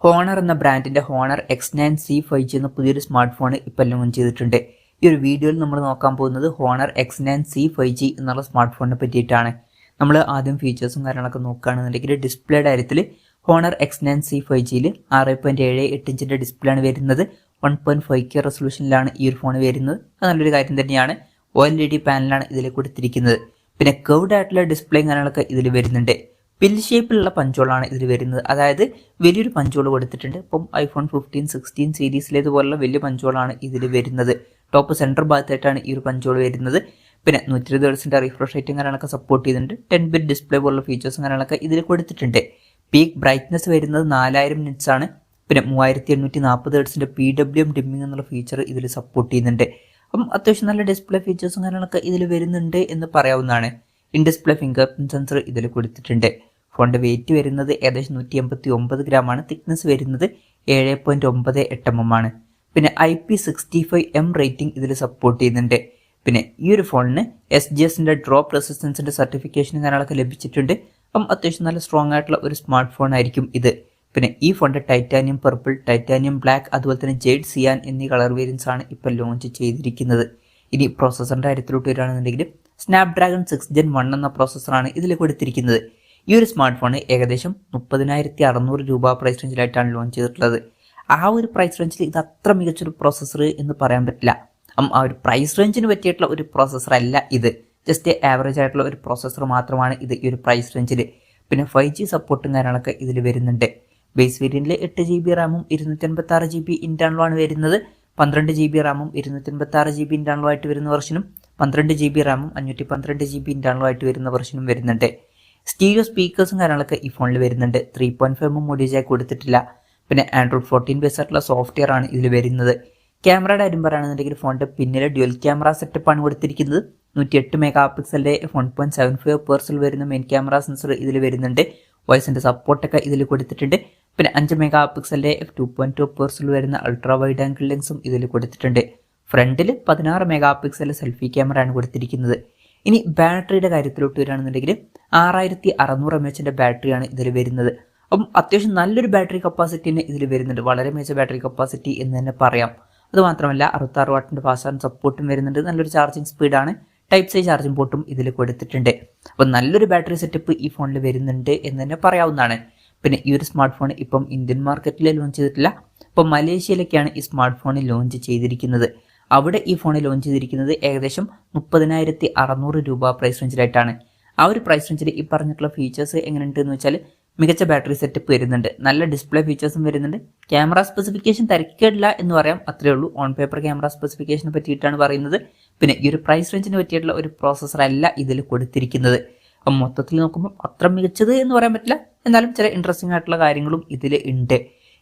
Honour എന്ന ബ്രാൻഡിന്റെ honour X9c 5G എന്ന പുതിയൊരു സ്മാർട്ട് ഫോൺ ഇപ്പോൾ ലോഞ്ച് ചെയ്തിട്ടുണ്ട്. ഈ ഒരു വീഡിയോയിൽ നമ്മൾ നോക്കാൻ പോകുന്നത് ഹോണർ X9c 5G എന്നുള്ള സ്മാർട്ട് ഫോണിനെ പറ്റിയിട്ടാണ്. നമ്മൾ ആദ്യം ഫീച്ചേഴ്സും കാര്യങ്ങളൊക്കെ നോക്കുകയാണെന്നുണ്ടെങ്കിൽ ഡിസ്പ്ലേയുടെ കാര്യത്തിൽ ഹോണർ X9c 5Gയിൽ 6.78 ഇഞ്ചിന്റെ ഡിസ്പ്ലേ ആണ് വരുന്നത്. 1.5K റെസൊല്യൂഷനിലാണ് ഈ ഒരു ഫോൺ വരുന്നത്. അത് നല്ലൊരു കാര്യം തന്നെയാണ്. OLED പാനലാണ് ഇതിൽ കൊടുത്തിരിക്കുന്നത്. പിന്നെ കർവ്ഡ് ആയിട്ടുള്ള ഡിസ്പ്ലേയും കാര്യങ്ങളൊക്കെ ഇതിൽ വരുന്നുണ്ട്. പിൽ ഷേപ്പിലുള്ള പഞ്ചോളാണ് ഇതിൽ വരുന്നത്. അതായത് വലിയൊരു പഞ്ചോൾ കൊടുത്തിട്ടുണ്ട്. ഇപ്പം iPhone 15, 16 സീരീസിലേതുപോലുള്ള വലിയ പഞ്ചോളാണ് ഇതിൽ വരുന്നത്. ടോപ്പ് സെൻറ്റർ ഭാഗത്തായിട്ടാണ് ഈ ഒരു പഞ്ചോൾ വരുന്നത്. പിന്നെ 120 ഹെർട്സിന്റെ റിഫ്രഷ് റേറ്റും കാര്യങ്ങളൊക്കെ സപ്പോർട്ട് ചെയ്യുന്നുണ്ട്. 10-bit ഡിസ്പ്ലേ പോലുള്ള ഫീച്ചേഴ്സും കാര്യങ്ങളൊക്കെ ഇതിൽ കൊടുത്തിട്ടുണ്ട്. പീക്ക് ബ്രൈറ്റ്നസ് വരുന്നത് 4000 നിറ്റ്സ് ആണ്. പിന്നെ 3840 ഹെർട്സിന്റെ PWM ഡിമ്മിംഗ് എന്നുള്ള ഫീച്ചർ ഇതിൽ സപ്പോർട്ട് ചെയ്യുന്നുണ്ട്. അപ്പം അത്യാവശ്യം നല്ല ഡിസ്പ്ലേ ഫീച്ചേഴ്സും കാര്യങ്ങളൊക്കെ ഇതിൽ വരുന്നുണ്ട് എന്ന് പറയാവുന്നതാണ്. In display finger print sensor ഇതിൽ കൊടുത്തിട്ടുണ്ട്. ഫോണിന്റെ വെയിറ്റ് വരുന്നത് ഏകദേശം 189 ഗ്രാം ആണ്. തിക്നെസ് വരുന്നത് 7.98 mm ആണ്. പിന്നെ IP65M റേറ്റിംഗ് ഇതിൽ സപ്പോർട്ട് ചെയ്യുന്നുണ്ട്. പിന്നെ ഈ ഒരു ഫോണിന് SGSന്റെ ഡ്രോപ്പ് റെസിസ്റ്റൻസിന്റെ സർട്ടിഫിക്കേഷൻ കാര്യങ്ങളൊക്കെ ലഭിച്ചിട്ടുണ്ട്. അപ്പം അത്യാവശ്യം നല്ല സ്ട്രോങ് ആയിട്ടുള്ള ഒരു സ്മാർട്ട് ഫോൺ ആയിരിക്കും ഇത്. പിന്നെ ഈ ഫോണിന്റെ ടൈറ്റാനിയം പർപ്പിൾ, ടൈറ്റാനിയം ബ്ലാക്ക്, അതുപോലെ തന്നെ ജെയ്ഡ് സിയാൻ എന്നീ കളർ വേരിയൻസ് ആണ് ഇപ്പോൾ ലോഞ്ച് ചെയ്തിരിക്കുന്നത്. ഇനി പ്രോസസറിന്റെ കാര്യത്തിലോട്ട് വരികയാണെന്നുണ്ടെങ്കിൽ സ്നാപ്ഡ്രാഗൺ 6 Gen 1 എന്ന പ്രോസസ്സറാണ് ഇതിൽ കൊടുത്തിരിക്കുന്നത്. ഈ ഒരു സ്മാർട്ട് ഫോൺ ഏകദേശം 30,600 രൂപ പ്രൈസ് റേഞ്ചിലായിട്ടാണ് ലോഞ്ച് ചെയ്തിട്ടുള്ളത്. ആ ഒരു പ്രൈസ് റേഞ്ചിൽ ഇത് അത്ര മികച്ചൊരു പ്രോസസ്സർ എന്ന് പറയാൻ പറ്റില്ല. ആ ഒരു പ്രൈസ് റേഞ്ചിന് പറ്റിയിട്ടുള്ള ഒരു പ്രോസസ്സർ അല്ല ഇത്. ജസ്റ്റ് ആവറേജ് ആയിട്ടുള്ള ഒരു പ്രോസസ്സർ മാത്രമാണ് ഇത് ഈ ഒരു പ്രൈസ് റേഞ്ചിൽ. പിന്നെ 5G സപ്പോർട്ടും കാര്യങ്ങളൊക്കെ ഇതിൽ വരുന്നുണ്ട്. ബേസ് വേരിയന്റിൽ 8GB റാമും 256GB ഇന്റേണലുമാണ് വരുന്നത്. 12GB റാമും 256GB ഇന്റേണലുമായിട്ട് വരുന്ന വെർഷനും 12GB റാമും 512GB ഇന്റേണലുമായിട്ട് വരുന്ന വെർഷനും വരുന്നുണ്ട്. സ്റ്റീരിയോ സ്പീക്കേഴ്സും കാര്യങ്ങളൊക്കെ ഈ ഫോണിൽ വരുന്നുണ്ട്. 3.5mm ഓഡിയോ ജാക്ക് കൊടുത്തിട്ടില്ല. പിന്നെ Android 14 ബേസ് ആയിട്ടുള്ള സോഫ്റ്റ്വെയർ ആണ് ഇതിൽ വരുന്നത്. ക്യാമറയുടെ കാര്യം പറയുകയാണെന്നുണ്ടെങ്കിൽ ഫോണിന്റെ പിന്നിലെ ഡ്യുവൽ ക്യാമറ സെറ്റപ്പ് ആണ് കൊടുത്തിരിക്കുന്നത്. 108 മെഗാപിക്സലിന്റെ 1.75 വരുന്ന മെയിൻ ക്യാമറ സെൻസർ ഇതിൽ വരുന്നുണ്ട്. വോയിസിന്റെ സപ്പോർട്ടൊക്കെ ഇതിൽ കൊടുത്തിട്ടുണ്ട്. പിന്നെ 5 മെഗാപിക്സലിന്റെ f2.2 വരുന്ന അൾട്രാ വൈഡ് ആംഗിൾ ലെൻസും ഇതിൽ കൊടുത്തിട്ടുണ്ട്. ഫ്രണ്ടിൽ 16 മെഗാപിക്സൽ സെൽഫി ക്യാമറ ആണ് കൊടുത്തിരിക്കുന്നത്. ഇനി ബാറ്ററിയുടെ കാര്യത്തിലോട്ട് വരികയാണെന്നുണ്ടെങ്കിൽ 6600 mAh ബാറ്ററിയാണ് ഇതിൽ വരുന്നത്. അപ്പം അത്യാവശ്യം നല്ലൊരു ബാറ്ററി കപ്പാസിറ്റി തന്നെ ഇതിൽ വരുന്നുണ്ട്. വളരെ മികച്ച ബാറ്ററി കപ്പാസിറ്റി എന്ന് തന്നെ പറയാം. അതുമാത്രമല്ല 66 വാട്ടിന്റെ ഫാസ്റ്റ് ചാർജ് സപ്പോർട്ടും വരുന്നുണ്ട്. നല്ലൊരു ചാർജിങ് സ്പീഡാണ്. ടൈപ്പ് സി ചാർജിംഗ് പോർട്ടും ഇതിൽ കൊടുത്തിട്ടുണ്ട്. അപ്പോൾ നല്ലൊരു ബാറ്ററി സെറ്റപ്പ് ഈ ഫോണിൽ വരുന്നുണ്ട് എന്ന് തന്നെ പറയാവുന്നതാണ്. പിന്നെ ഈ ഒരു സ്മാർട്ട് ഫോൺ ഇപ്പം ഇന്ത്യൻ മാർക്കറ്റിൽ ലോഞ്ച് ചെയ്തിട്ടില്ല. ഇപ്പം മലേഷ്യയിലൊക്കെയാണ് ഈ സ്മാർട്ട് ഫോൺ ലോഞ്ച് ചെയ്തിരിക്കുന്നത്. അവിടെ ഈ ഫോൺ ലോഞ്ച് ചെയ്തിരിക്കുന്നത് ഏകദേശം 30,600 രൂപ പ്രൈസ് റേഞ്ചിലായിട്ടാണ്. ആ ഒരു പ്രൈസ് റേഞ്ചിൽ ഈ പറഞ്ഞിട്ടുള്ള ഫീച്ചേഴ്സ് എങ്ങനെയുണ്ട് എന്ന് വെച്ചാൽ മികച്ച ബാറ്ററി സെറ്റപ്പ് വരുന്നുണ്ട്. നല്ല ഡിസ്പ്ലേ ഫീച്ചേഴ്സും വരുന്നുണ്ട്. ക്യാമറ സ്പെസിഫിക്കേഷൻ തിരക്കേടില്ല എന്ന് പറയാം. അത്രേ ഉള്ളൂ. ഓൺ പേപ്പർ ക്യാമറ സ്പെസിഫിക്കേഷനെ പറ്റിയിട്ടാണ് പറയുന്നത്. പിന്നെ ഈ ഒരു പ്രൈസ് റേഞ്ചിന് പറ്റിയിട്ടുള്ള ഒരു പ്രോസസ്സർ അല്ല ഇതിൽ കൊടുത്തിരിക്കുന്നത്. അപ്പം മൊത്തത്തിൽ നോക്കുമ്പോൾ അത്ര മികച്ചത് എന്ന് പറയാൻ പറ്റില്ല. എന്നാലും ചില ഇൻട്രസ്റ്റിംഗ് ആയിട്ടുള്ള കാര്യങ്ങളും ഇതിൽ ഉണ്ട്.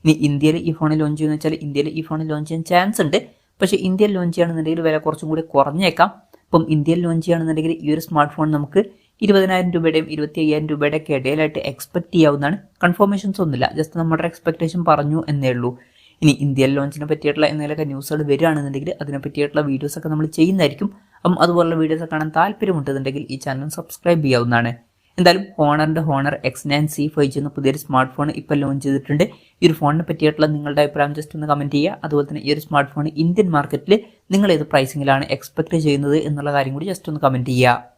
ഇനി ഇന്ത്യയിൽ ഈ ഫോണിൽ ലോഞ്ച് ചെയ്യുന്ന വെച്ചാൽ ഇന്ത്യയിൽ ഈ ഫോണിൽ ലോഞ്ച് ചെയ്യാൻ ചാൻസ് ഉണ്ട്. പക്ഷേ ഇന്ത്യയിൽ ലോഞ്ച് ചെയ്യുകയാണെന്നുണ്ടെങ്കിൽ വില കുറച്ചും കൂടി കുറഞ്ഞേക്കാം. അപ്പം ഇന്ത്യയിൽ ലോഞ്ച് ചെയ്യുകയാണെന്നുണ്ടെങ്കിൽ ഈ ഒരു സ്മാർട്ട് ഫോൺ നമുക്ക് 20,000 രൂപയുടെയും 25,000 രൂപയുടെ ഒക്കെ ഇടയിലായിട്ട് എക്സ്പെക്ട് ചെയ്യാവുന്നതാണ്. കൺഫർമേഷൻസ് ഒന്നുമില്ല. ജസ്റ്റ് നമ്മുടെ എക്സ്പെക്ടേഷൻ പറഞ്ഞു എന്നേ ഉള്ളൂ. ഇനി ഇന്ത്യൻ ലോഞ്ചിനെ പറ്റിയിട്ടുള്ള എന്തെങ്കിലുമൊക്കെ ന്യൂസുകൾ വരികയാണെന്നുണ്ടെങ്കിൽ അതിനെ പറ്റിയിട്ടുള്ള വീഡിയോസൊക്കെ നമ്മൾ ചെയ്യുന്നതായിരിക്കും. അപ്പം അതുപോലുള്ള വീഡിയോസ് കാണാൻ താല്പര്യമുണ്ടെന്നുണ്ടെങ്കിൽ ഈ ചാനൽ സബ്സ്ക്രൈബ് ചെയ്യാവുന്നതാണ്. എന്തായാലും ഹോണർ X9c 5G എന്ന പുതിയൊരു സ്മാർട്ട് ഫോൺ ഇപ്പോൾ ലോഞ്ച് ചെയ്തിട്ടുണ്ട്. ഈ ഒരു ഫോണിനെ പറ്റിയിട്ടുള്ള നിങ്ങളുടെ അഭിപ്രായം ജസ്റ്റ് ഒന്ന് കമൻറ്റ് ചെയ്യുക. അതുപോലെ തന്നെ ഈ ഒരു സ്മാർട്ട് ഫോൺ ഇന്ത്യൻ മാർക്കറ്റിൽ നിങ്ങൾ ഏത് പ്രൈസിങ്ങിലാണ് എക്സ്പെക്ട് ചെയ്യുന്നത് എന്നുള്ള കാര്യം കൂടി ജസ്റ്റ് ഒന്ന് കമൻറ്റ് ചെയ്യുക.